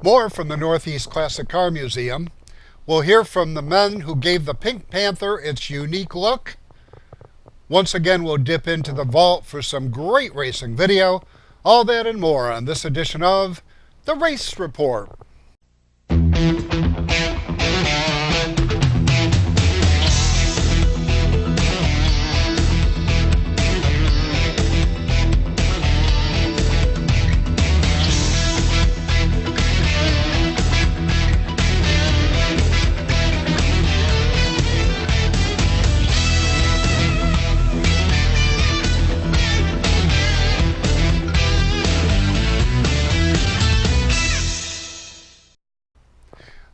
More from the Northeast Classic Car Museum. We'll hear from the men who gave the Pink Panther its unique look. Once again, we'll dip into the vault for some great racing video. All that and more on this edition of The Race Report.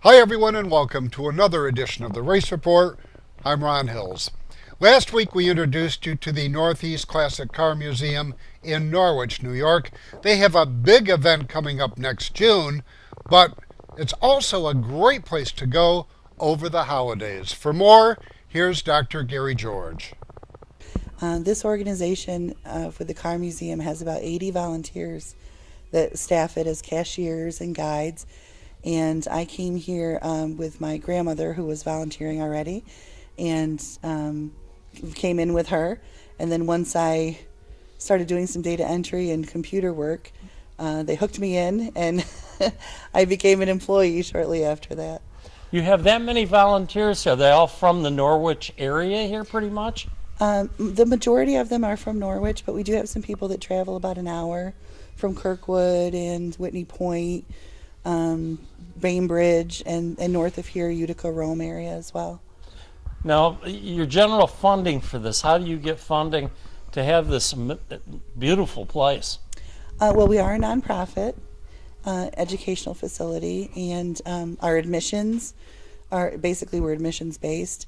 Hi everyone and welcome to another edition of the Race Report. I'm Ron Hills. Last week we introduced you to the Northeast Classic Car Museum in Norwich, New York. They have a big event coming up next June, but it's also a great place to go over the holidays. For more, here's Dr. Gary George. This organization for the Car Museum has about 80 volunteers that staff it as cashiers and guides. And I came here with my grandmother, who was volunteering already, and came in with her. And then once I started doing some data entry and computer work, they hooked me in, and I became an employee shortly after that. You have that many volunteers? Are they all from the Norwich area here pretty much? The majority of them are from Norwich, but we do have some people that travel about an hour from Kirkwood and Whitney Point, Bainbridge, and north of here, Utica, Rome area as well. Now, your general funding for this, how do you get funding to have this beautiful place? Well, we are a nonprofit educational facility, and our admissions are basically, we're admissions based,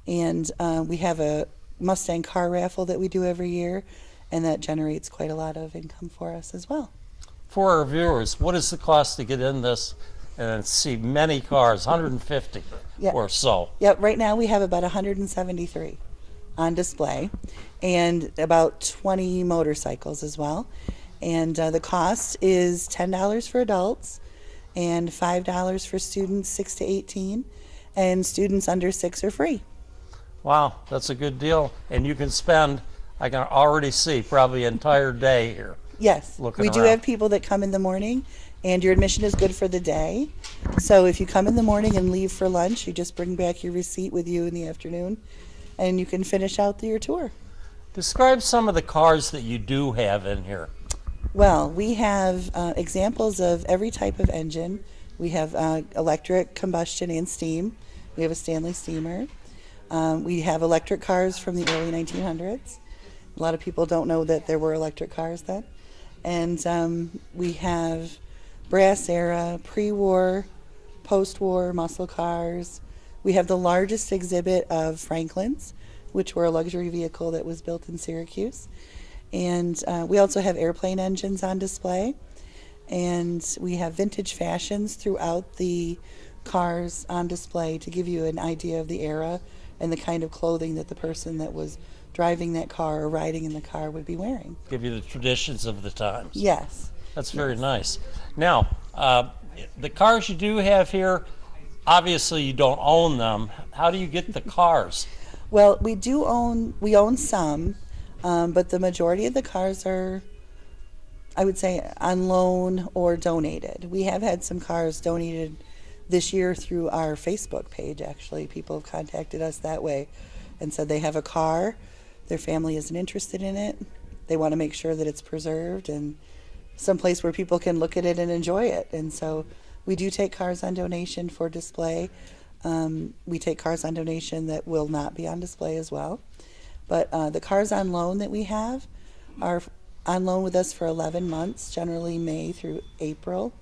and we have a Mustang car raffle that we do every year, and that generates quite a lot of income for us as well. For our viewers, what is the cost to get in this and see many cars, 150 or so? Yep, right now we have about 173 on display and about 20 motorcycles as well. And the cost is $10 for adults and $5 for students 6 to 18, and students under 6 are free. Wow, that's a good deal. And you can spend, I can already see, probably an entire day here. Yes, we do have people that come in the morning, and your admission is good for the day. So if you come in the morning and leave for lunch, you just bring back your receipt with you in the afternoon, and you can finish out your tour. Describe some of the cars that you do have in here. Well, we have examples of every type of engine. We have electric, combustion, and steam. We have a Stanley steamer. We have electric cars from the early 1900s. A lot of people don't know that there were electric cars then. And we have brass era, pre-war, post-war muscle cars. We have the largest exhibit of Franklins, which were a luxury vehicle that was built in Syracuse. And we also have airplane engines on display. And we have vintage fashions throughout the cars on display to give you an idea of the era and the kind of clothing that the person that was driving that car or riding in the car would be wearing. Give you the traditions of the times. Yes. That's very nice. Now, the cars you do have here, obviously you don't own them. How do you get the cars? Well, we own some, but the majority of the cars are, I would say, on loan or donated. We have had some cars donated this year through our Facebook page, actually. People have contacted us that way and said they have a car, their family isn't interested in it, they want to make sure that it's preserved and someplace where people can look at it and enjoy it. And so we do take cars on donation for display. We take cars on donation that will not be on display as well. But the cars on loan that we have are on loan with us for 11 months, generally May through April.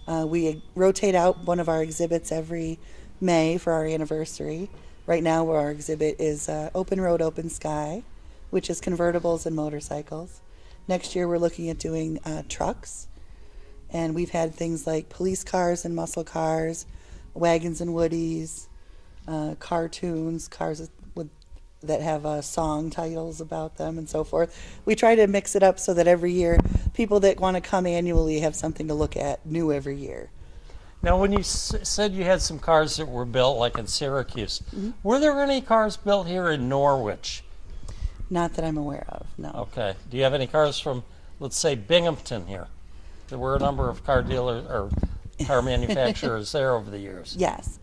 We rotate out one of our exhibits every May for our anniversary. Right now our exhibit is Open Road, Open Sky, which is convertibles and motorcycles. Next year we're looking at doing trucks, and we've had things like police cars and muscle cars, wagons and woodies, cartoons, cars that have song titles about them and so forth. We try to mix it up so that every year people that want to come annually have something to look at new every year. Now, when you said you had some cars that were built, like in Syracuse, were there any cars built here in Norwich? Not that I'm aware of, no. Okay. Do you have any cars from, let's say, Binghamton here? There were a number of car dealers or car manufacturers there over the years. Yes.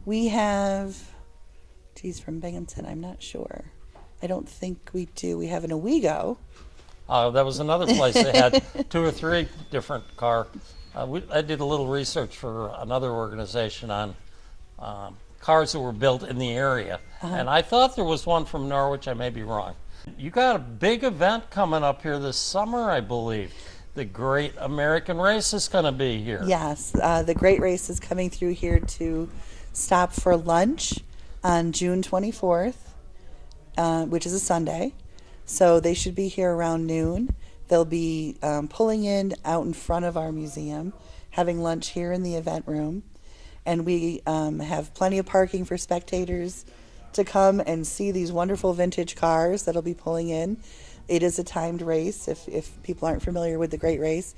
We have, from Binghamton, I'm not sure. I don't think we do. We have an Owego. That was another place that had 2 or 3 different car. I did a little research for another organization on cars that were built in the area, and I thought there was one from Norwich. I may be wrong. You got a big event coming up here this summer, I believe. The Great American Race is going to be here. Yes, the Great Race is coming through here to stop for lunch on June 24th, which is a Sunday. So they should be here around noon. They'll be pulling in out in front of our museum, having lunch here in the event room. And we have plenty of parking for spectators to come and see these wonderful vintage cars that'll be pulling in. It is a timed race, if people aren't familiar with the Great Race.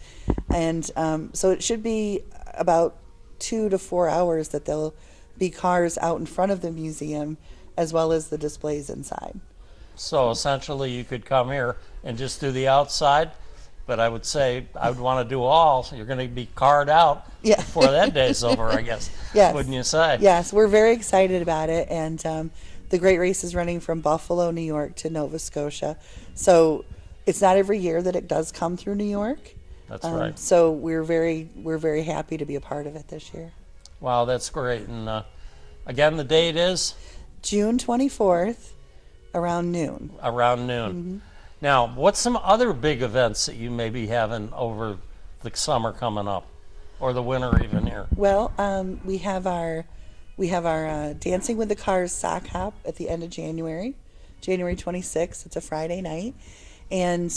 And so it should be about 2 to 4 hours that there'll be cars out in front of the museum, as well as the displays inside. So essentially, you could come here and just do the outside, but I would say I would want to do all. So you're going to be carred out before that day's over, I guess. Yes. Wouldn't you say? Yes, we're very excited about it, and the Great Race is running from Buffalo, New York to Nova Scotia. So it's not every year that it does come through New York. That's right. So we're very happy to be a part of it this year. Wow, that's great. And again, the date is? June 24th, around noon. Around noon. Mm-hmm. Now, what's some other big events that you may be having over the summer coming up, or the winter even here? Well, we have our Dancing with the Cars sock hop at the end of January 26th. It's a Friday night, and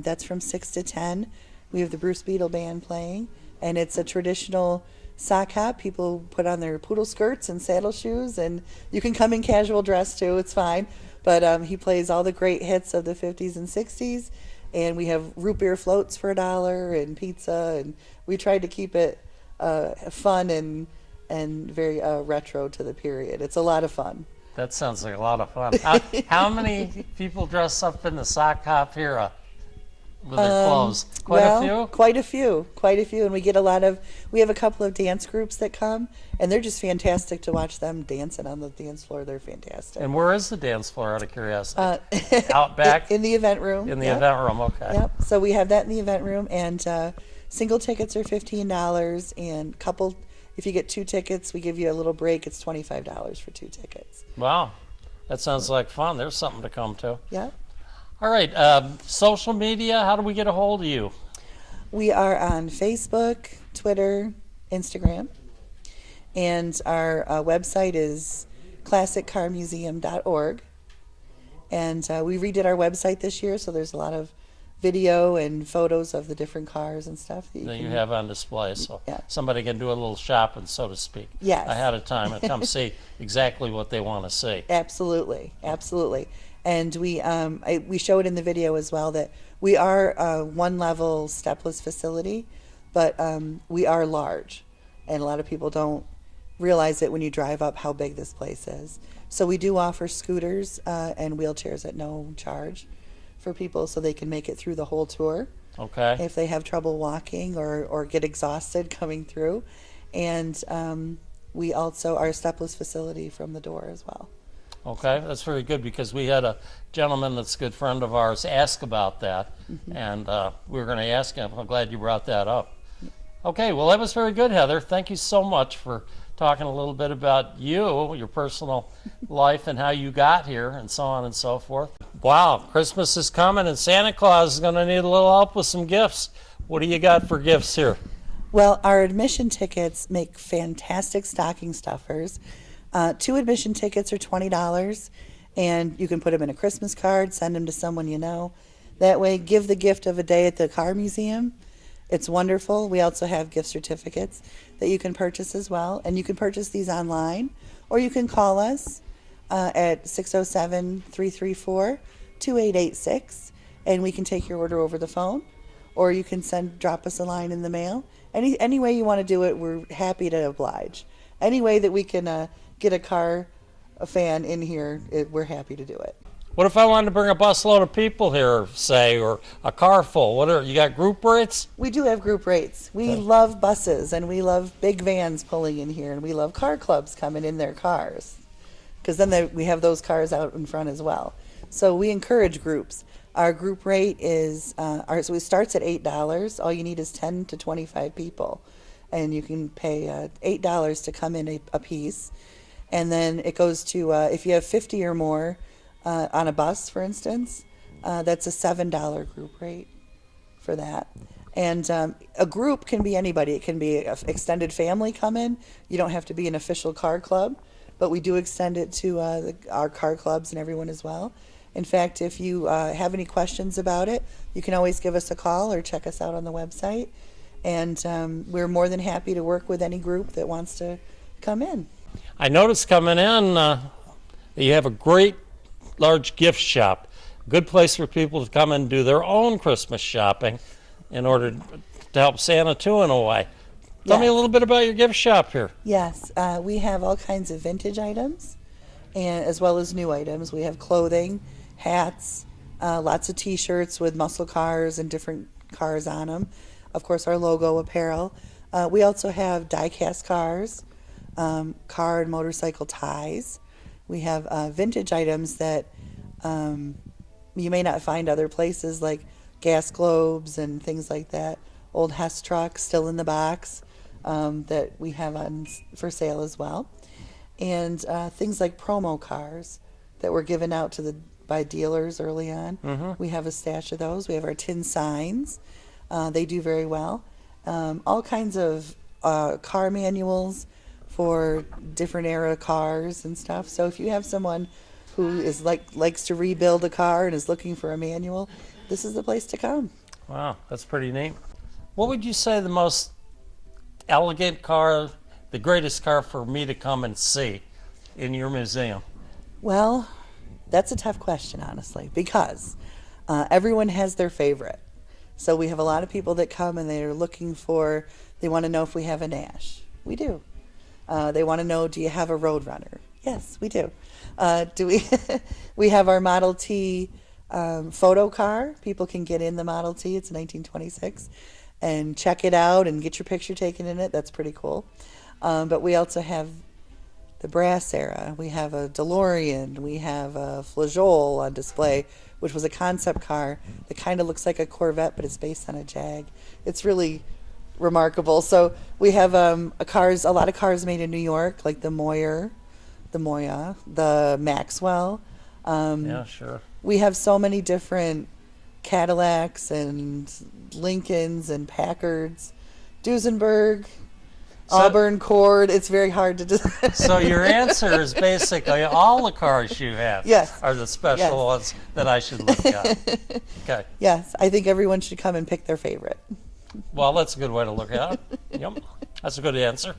that's from 6 to 10. We have the Bruce Beetle Band playing, and it's a traditional sock hop. People put on their poodle skirts and saddle shoes, and you can come in casual dress too. It's fine. But he plays all the great hits of the 50s and 60s, and we have root beer floats for $1 and pizza, and we tried to keep it fun and very retro to the period. It's a lot of fun. That sounds like a lot of fun. How many people dress up in the sock hop here with their clothes? Quite a few? Quite a few. And we have a couple of dance groups that come, and they're just fantastic to watch them dancing on the dance floor. They're fantastic. And where is the dance floor, out of curiosity? Out back? In the event room. In the event room, okay. Yep. So we have that in the event room, and single tickets are $15, and if you get 2 tickets, we give you a little break. It's $25 for 2 tickets. Wow. That sounds like fun. There's something to come to. Yep. All right. Social media, how do we get a hold of you? We are on Facebook, Twitter, Instagram, and our website is classiccarmuseum.org. And we redid our website this year, so there's a lot of video and photos of the different cars and stuff that you have on display, so yeah. Somebody can do a little shopping, so to speak, yes. ahead of time and come see exactly what they want to see. Absolutely. And we show it in the video as well that we are a one-level stepless facility, but we are large, and a lot of people don't realize it when you drive up how big this place is. So we do offer scooters and wheelchairs at no charge for people, so they can make it through the whole tour. Okay. If they have trouble walking or get exhausted coming through. And we also are a stepless facility from the door as well. Okay, that's very good, because we had a gentleman that's a good friend of ours ask about that, and we were going to ask him. I'm glad you brought that up. Okay, well, that was very good, Heather. Thank you so much for talking a little bit about you, your personal life, and how you got here, and so on and so forth. Wow, Christmas is coming, and Santa Claus is going to need a little help with some gifts. What do you got for gifts here? Well, our admission tickets make fantastic stocking stuffers. 2 admission tickets are $20, and you can put them in a Christmas card, send them to someone you know. That way, give the gift of a day at the car museum. It's wonderful. We also have gift certificates that you can purchase as well, and you can purchase these online, or you can call us at 607-334-2886, and we can take your order over the phone, or you can drop us a line in the mail, any way you want to do it, we're happy to oblige. Any way that we can get a fan in here, we're happy to do it. What if I wanted to bring a busload of people here, say, or a car full? You got group rates? We do have group rates. We love buses, and we love big vans pulling in here, and we love car clubs coming in their cars, because then we have those cars out in front as well. So we encourage groups. Our group rate is so it starts at $8. All you need is 10 to 25 people, and you can pay $8 to come in a piece, and then it goes to if you have 50 or more on a bus, for instance, that's a $7 group rate for that. And a group can be anybody. It can be an extended family come in. You don't have to be an official car club, but we do extend it to our car clubs and everyone as well. In fact, if you have any questions about it, you can always give us a call or check us out on the website. And we're more than happy to work with any group that wants to come in. I noticed coming in that you have a great large gift shop. Good place for people to come and do their own Christmas shopping in order to help Santa too in a way. Tell me a little bit about your gift shop here. Yes, we have all kinds of vintage items, and as well as new items. We have clothing, hats, lots of T-shirts with muscle cars and different cars on them. Of course, our logo apparel. We also have die-cast cars, car and motorcycle ties. We have vintage items that you may not find other places, like gas globes and things like that. Old Hess trucks still in the box that we have for sale as well. And things like promo cars that were given out by dealers early on. Mm-hmm. We have a stash of those. We have our tin signs. They do very well. All kinds of car manuals for different era cars and stuff. So if you have someone who is likes to rebuild a car and is looking for a manual, this is the place to come. Wow, that's pretty neat. What would you say the most elegant car, the greatest car for me to come and see in your museum? Well, that's a tough question, honestly, because everyone has their favorite. So we have a lot of people that come and they want to know if we have a Nash. We do. They want to know, do you have a Roadrunner? Yes, we do. We have our Model T photo car. People can get in the Model T. It's a 1926 and check it out and get your picture taken in it. That's pretty cool. But we also have the brass era. We have a DeLorean. We have a Flageolet on display, which was a concept car that kind of looks like a Corvette, but it's based on a Jag. It's really remarkable. So we have a lot of cars made in New York, like the Moya, the Maxwell. Yeah, sure. We have so many different Cadillacs and Lincolns and Packards, Duesenberg, Auburn Cord. It's very hard to do. So your answer is basically all the cars you have are the special ones that I should look at. Okay. Yes, I think everyone should come and pick their favorite. Well, that's a good way to look at it. Yep, that's a good answer.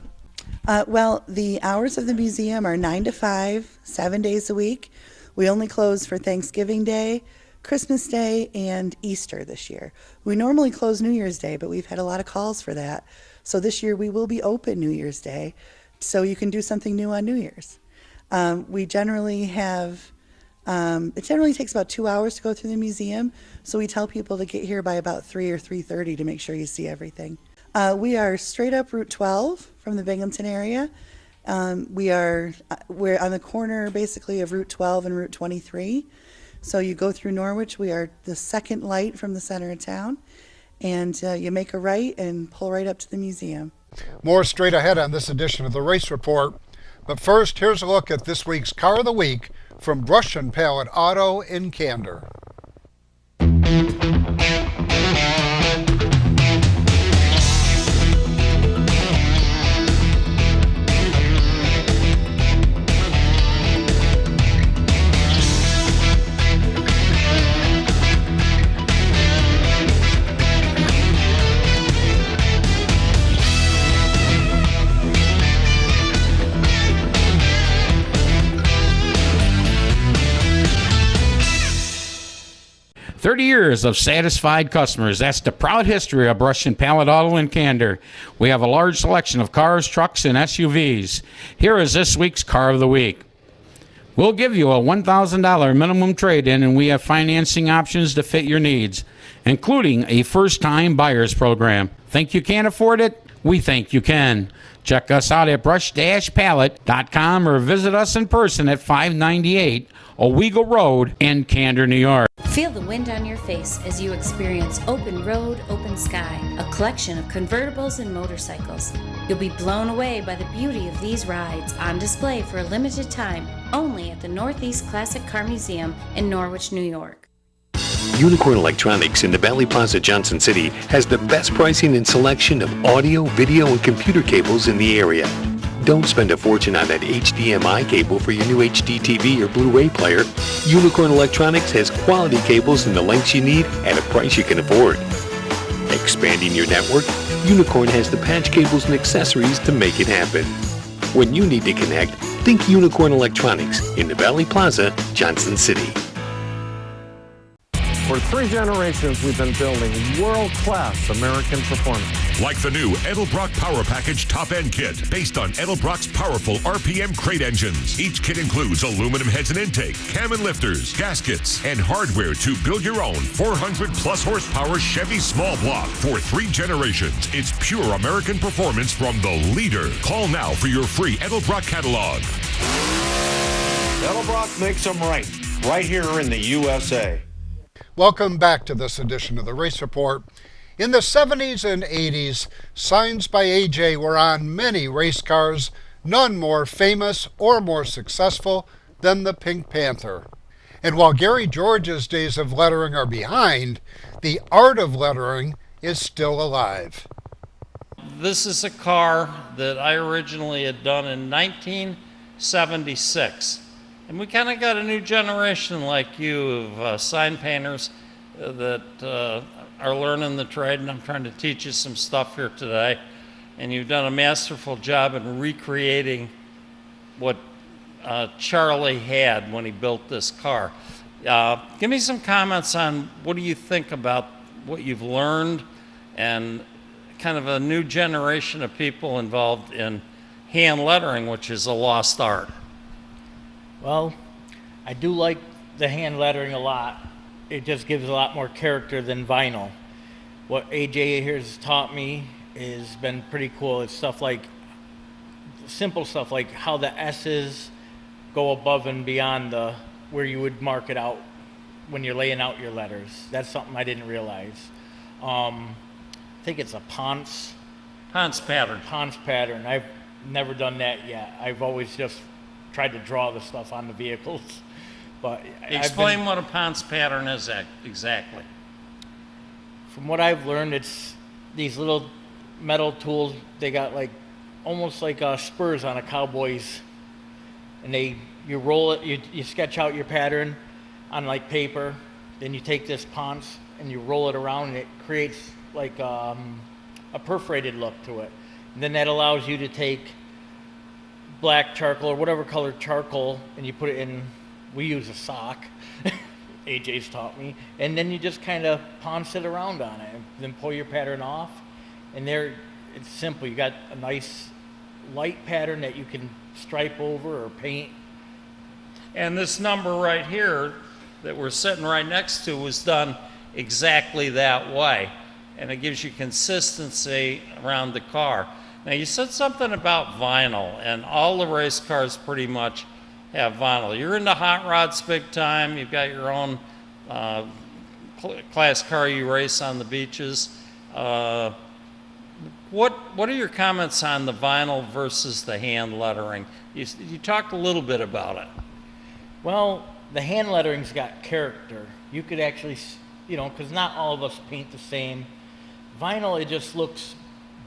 Well, the hours of the museum are 9 to 5, 7 days a week. We only close for Thanksgiving Day, Christmas Day, and Easter this year. We normally close New Year's Day, but we've had a lot of calls for that. So this year we will be open New Year's Day, so you can do something new on New Year's. We generally have, it generally takes about 2 hours to go through the museum, so we tell people to get here by about 3 or 3:30 to make sure you see everything. We are straight up Route 12 from the Binghamton area. We're on the corner basically of Route 12 and Route 23. So you go through Norwich. We are the second light from the center of town. And you make a right and pull right up to the museum. More straight ahead on this edition of the Race Report. But first, here's a look at this week's Car of the Week from Brush and Pallet Auto in Candor. 30 years of satisfied customers. That's the proud history of Brush and Pallet Auto in Candor. We have a large selection of cars, trucks, and SUVs. Here is this week's Car of the Week. We'll give you a $1,000 minimum trade-in, and we have financing options to fit your needs, including a first-time buyers program. Think you can't afford it? We think you can. Check us out at brush-pallet.com or visit us in person at 598 Owego Road in Candor, New York. Feel the wind on your face as you experience Open Road, Open Sky, a collection of convertibles and motorcycles. You'll be blown away by the beauty of these rides, on display for a limited time only at the Northeast Classic Car Museum in Norwich, New York. Unicorn Electronics in the Valley Plaza, Johnson City has the best pricing and selection of audio, video, and computer cables in the area. Don't spend a fortune on that HDMI cable for your new HD TV or Blu-ray player. Unicorn Electronics has quality cables in the lengths you need at a price you can afford. Expanding your network, Unicorn has the patch cables and accessories to make it happen. When you need to connect, think Unicorn Electronics in the Valley Plaza, Johnson City. For 3 generations, we've been building world-class American performance. Like the new Edelbrock Power Package Top-End Kit, based on Edelbrock's powerful RPM crate engines. Each kit includes aluminum heads and intake, cam and lifters, gaskets, and hardware to build your own 400-plus horsepower Chevy small block. For 3 generations, it's pure American performance from the leader. Call now for your free Edelbrock catalog. Edelbrock makes them right here in the USA. Welcome back to this edition of the Race Report. In the 70s and 80s, signs by AJ were on many race cars, none more famous or more successful than the Pink Panther. And while Gary George's days of lettering are behind, the art of lettering is still alive. This is a car that I originally had done in 1976. And we kind of got a new generation like you of sign painters that are learning the trade, and I'm trying to teach you some stuff here today. And you've done a masterful job in recreating what Charlie had when he built this car. Give me some comments on what do you think about what you've learned and kind of a new generation of people involved in hand lettering, which is a lost art. Well, I do like the hand lettering a lot. It just gives a lot more character than vinyl. What AJ here has taught me has been pretty cool. It's stuff like, simple stuff like how the S's go above and beyond where you would mark it out when you're laying out your letters. That's something I didn't realize. I think it's a Ponce pattern. Ponce pattern. I've never done that yet. I've always just tried to draw the stuff on the vehicles, but explain what a Ponce pattern is exactly. From what I've learned, it's these little metal tools. They got like almost like spurs on a cowboy's, and you roll it. You sketch out your pattern on like paper, then you take this Ponce and you roll it around, and it creates like a perforated look to it. And then that allows you to take black charcoal or whatever color charcoal, and you put it in, we use a sock, AJ's taught me, and then you just kind of ponce it around on it, and then pull your pattern off, and there, it's simple. You got a nice light pattern that you can stripe over or paint. And this number right here that we're sitting right next to was done exactly that way, and it gives you consistency around the car. Now, you said something about vinyl, and all the race cars pretty much have vinyl. You're into hot rods big time. You've got your own class car you race on the beaches. What are your comments on the vinyl versus the hand lettering? You talked a little bit about it. Well, the hand lettering's got character. You could actually, because not all of us paint the same. Vinyl, it just looks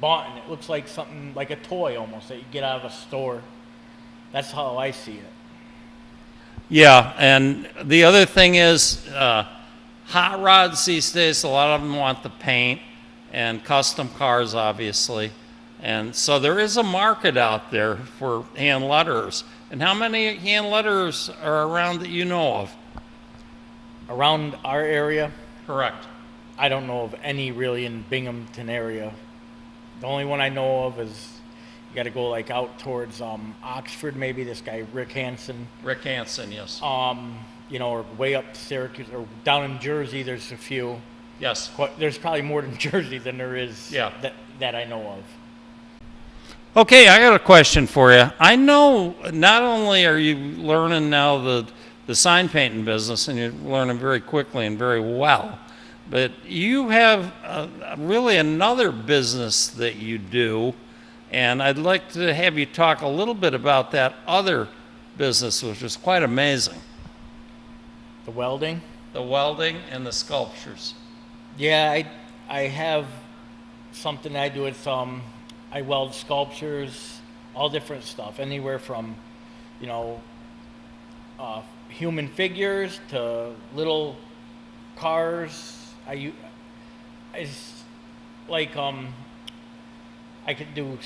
bought, and it looks like something like a toy almost that you get out of a store. That's how I see it. Yeah, and the other thing is hot rods these days, a lot of them want the paint, and custom cars obviously, and so there is a market out there for hand letterers. And how many hand letterers are around that you know of? Around our area, Correct. I don't know of any really in Binghamton area. The only one I know of is you got to go like out towards Oxford, maybe this guy Rick Hansen. Rick Hansen, yes. You know, or way up to Syracuse or down in Jersey. There's a few. Yes. There's probably more in Jersey than there is Yeah. that I know of. Okay, I got a question for you. I know not only are you learning now the sign painting business, and you're learning very quickly and very well, but you have really another business that you do, and I'd like to have you talk a little bit about that other business, which is quite amazing. The welding? The welding and the sculptures. Yeah, I have something I do. It's I weld sculptures, all different stuff, anywhere from, you know, human figures to little cars. It's like I could do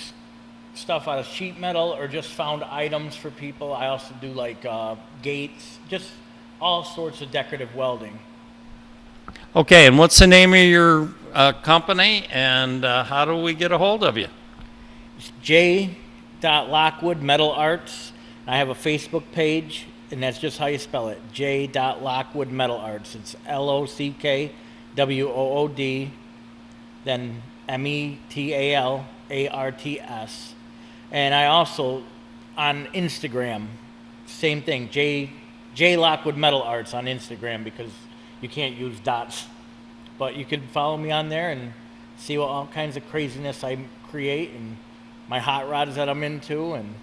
stuff out of sheet metal or just found items for people. I also do like gates, just all sorts of decorative welding. Okay, and what's the name of your company, and how do we get a hold of you? It's J.Lockwood Metal Arts. I have a Facebook page, and that's just how you spell it, J.Lockwood Metal Arts. It's LOCKWOOD, then METALARTS. And I also, on Instagram, same thing, J Lockwood Metal Arts on Instagram, because you can't use dots. But you can follow me on there and see what all kinds of craziness I create, and my hot rods that I'm into, and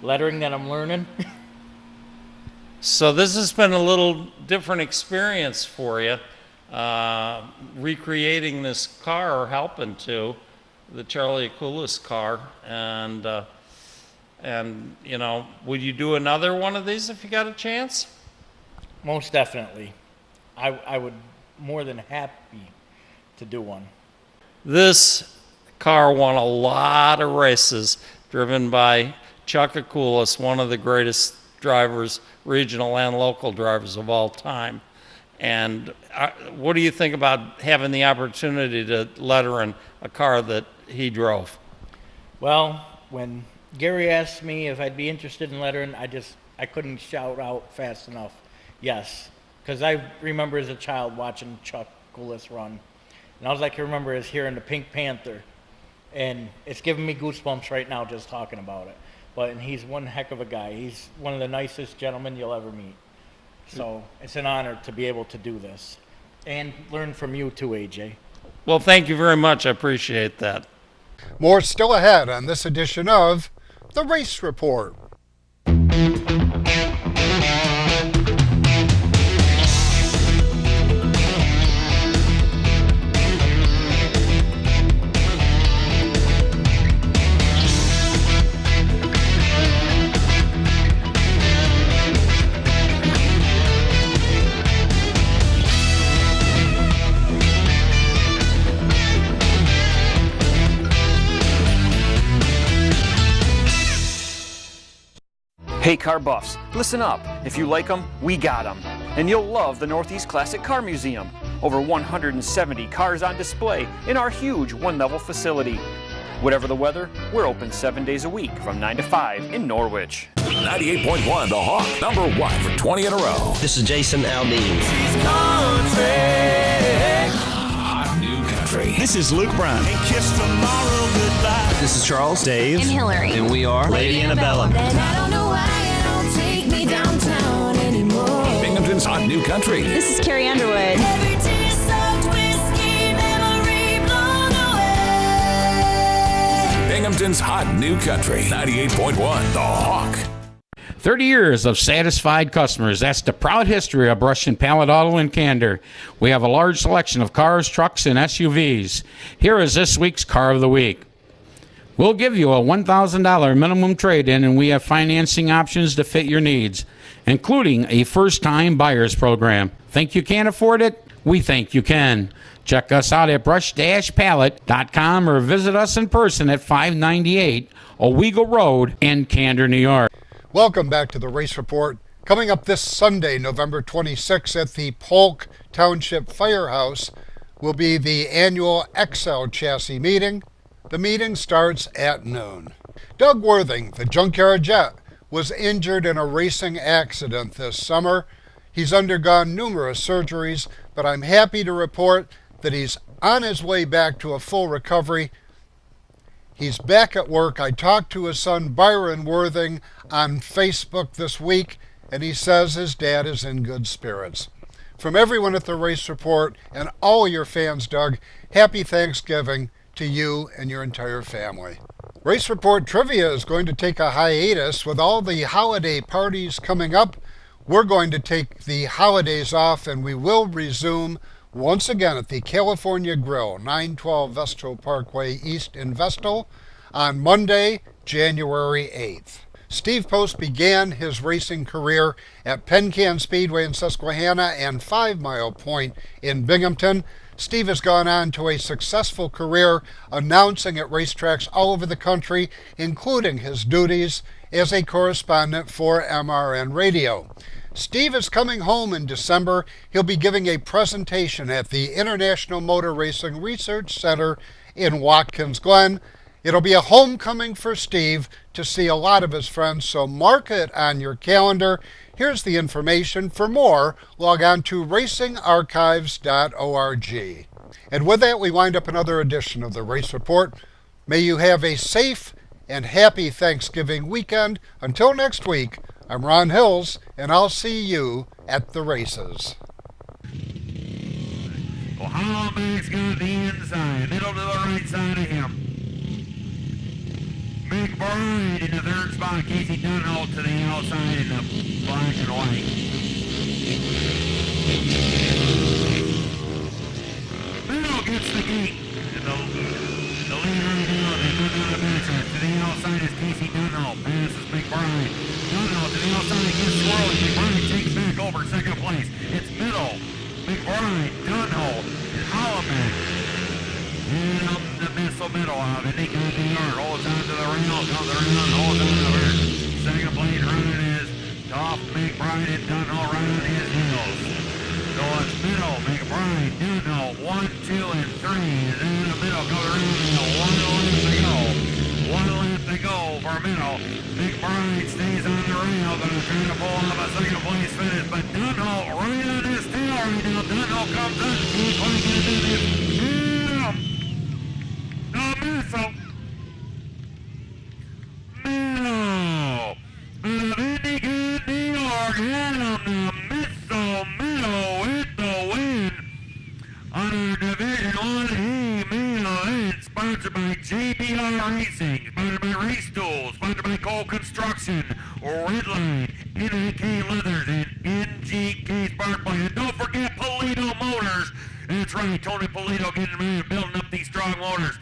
lettering that I'm learning. So this has been a little different experience for you, recreating this car, or helping to, the Charlie Akulis car, and you know, would you do another one of these if you got a chance? Most definitely. I would more than happy to do one. This car won a lot of races, driven by Chuck Akulis, one of the greatest drivers, regional and local drivers of all time. And what do you think about having the opportunity to letter in a car that he drove? Well, when Gary asked me if I'd be interested in lettering, I couldn't shout out fast enough, yes. Because I remember as a child watching Chuck Akulis run. And all I can remember is hearing the Pink Panther. And it's giving me goosebumps right now just talking about it. And he's one heck of a guy. He's one of the nicest gentlemen you'll ever meet. So it's an honor to be able to do this. And learn from you too, AJ. Well, thank you very much. I appreciate that. More still ahead on this edition of The Race Report. Hey car buffs, listen up. If you like them, we got them. And you'll love the Northeast Classic Car Museum. Over 170 cars on display in our huge one-level facility. Whatever the weather, we're open 7 days a week from 9 to 5 in Norwich. 98.1 The Hawk, #1 for 20 in a row. This is Jason Aldean. Hot New Country. This is Luke Brown. This is Charles, Dave, and Hillary. And we are Lady Annabella. Binghamton's Hot New Country. This is Carrie Underwood. Binghamton's Hot New Country. 98.1 The Hawk. 30 years of satisfied customers. That's the proud history of Brush and Pallet Auto in Candor. We have a large selection of cars, trucks, and SUVs. Here is this week's Car of the Week. We'll give you a $1,000 minimum trade-in, and we have financing options to fit your needs, including a first-time buyers program. Think you can't afford it? We think you can. Check us out at brush-pallet.com or visit us in person at 598 Owego Road in Candor, New York. Welcome back to the Race Report. Coming up this Sunday, November 26th at the Polk Township Firehouse will be the annual XL chassis meeting. The meeting starts at noon. Doug Worthing, the Junkyard Jet, was injured in a racing accident this summer. He's undergone numerous surgeries, but I'm happy to report that he's on his way back to a full recovery. He's back at work. I talked to his son Byron Worthing on Facebook this week, and he says his dad is in good spirits. From everyone at the Race Report and all your fans, Doug, happy Thanksgiving to you and your entire family. Race Report Trivia is going to take a hiatus with all the holiday parties coming up. We're going to take the holidays off, and we will resume once again at the California Grill, 912 Vestal Parkway East in Vestal, on Monday, January 8th. Steve Post began his racing career at Penn Can Speedway in Susquehanna and 5 Mile Point in Binghamton. Steve has gone on to a successful career announcing at racetracks all over the country, including his duties as a correspondent for MRN Radio. Steve is coming home in December. He'll be giving a presentation at the International Motor Racing Research Center in Watkins Glen. It'll be a homecoming for Steve to see a lot of his friends, so mark it on your calendar. Here's the information. For more, log on to racingarchives.org. And with that, we wind up another edition of the Race Report. May you have a safe and happy Thanksgiving weekend. Until next week, I'm Ron Hills, and I'll see you at the races. Ohio Mac's got the inside, middle to the right side of him. Big Bride in the third spot, Casey Dunholt to the outside in the black and white. Middle gets the gate. The lead right now, they go down the backside. To the outside is Casey Dunholt, passes Big Bride. Dunholt to the outside, gets swirling. Big Bride takes back over second place. It's Middle, Big Bride, Dunholt, and Holloman. And up the missile middle out, and they got the yard, holds on to the rail, comes around, holds on to the hurt. Second place running is Toff, McBride, and Dunholt right on his heels. So it's Middle, McBride, Dunholt, 1, 2, and 3. And then the middle goes around, and 1 lap to go. 1 lap to go for Middle. McBride stays on the rail, gonna try to pull off a second place finish, but Dunholt right on his tail right now. Dunholt comes up, he's going to do this. Missile. Middle. Vindicated New York. Adam the Missile. Middle with the win. On our Division 1 main event, sponsored by JBR Racing, sponsored by Race Tools, sponsored by Cole Construction, Redline, NAK Leathers, and NGK Sparkplay. And don't forget Polito Motors. That's right, Tony Polito getting ready and building up these strong motors.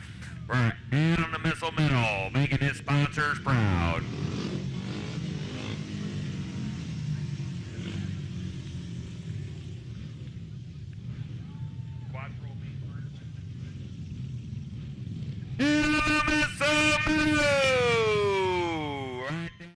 Right, Adam the Missile Middle, making his sponsors proud.